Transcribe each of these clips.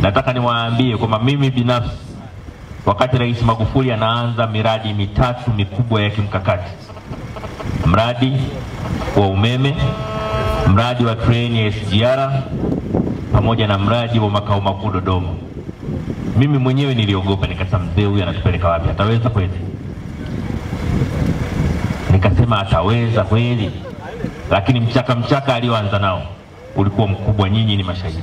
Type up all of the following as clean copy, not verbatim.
Nataka niwaambie kwamba mimi binafsi, wakati Rais Magufuli anaanza miradi mitatu mikubwa ya kimkakati, mradi wa umeme, mradi wa treni ya SGR, pamoja na mradi wa makao makuu Dodoma, mimi mwenyewe niliogopa, nikasema mzee huyu anatupeleka wapi? Ataweza kweli? Nikasema ataweza kweli? Lakini mchaka alioanza nao ulikuwa mkubwa, nyinyi ni mashahidi.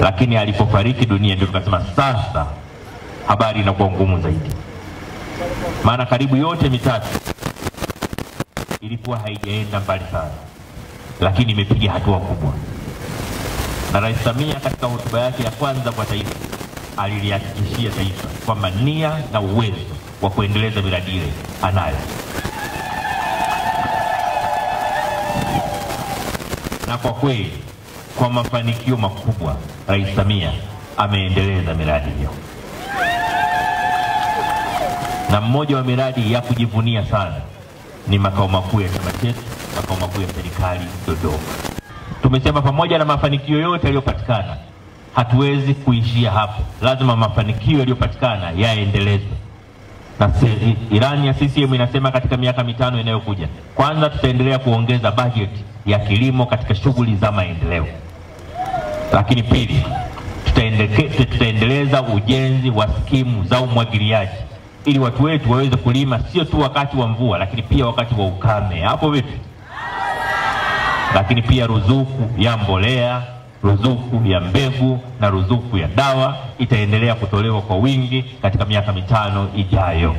Lakini alipofariki dunia ndio tukasema sasa habari inakuwa ngumu zaidi. Maana karibu yote mitatu ilikuwa haijaenda mbali sana, lakini imepiga hatua kubwa. Na Rais Samia katika hotuba yake ya kwanza kwa taifa alilihakikishia taifa kwamba nia na uwezo wa kuendeleza miradi ile anayo. Na kwa kweli kwa mafanikio makubwa Rais Samia ameendeleza miradi hiyo. Na mmoja wa miradi ya kujivunia sana ni makao makuu ya chama chetu, makao makuu ya serikali Dodoma. Tumesema pamoja na mafanikio yote yaliyopatikana, hatuwezi kuishia hapo. Lazima mafanikio yaliyopatikana yaendelezwe. Na ilani ya CCM inasema katika miaka mitano inayokuja, kwanza tutaendelea kuongeza bajeti ya kilimo katika shughuli za maendeleo. Lakini pili, tutaendeleza ujenzi wa skimu za umwagiliaji ili watu wetu waweze kulima sio tu wakati wa mvua, lakini pia wakati wa ukame. Hapo vipi? Lakini pia ruzuku ya mbolea, ruzuku ya mbegu na ruzuku ya dawa itaendelea kutolewa kwa wingi katika miaka mitano ijayo.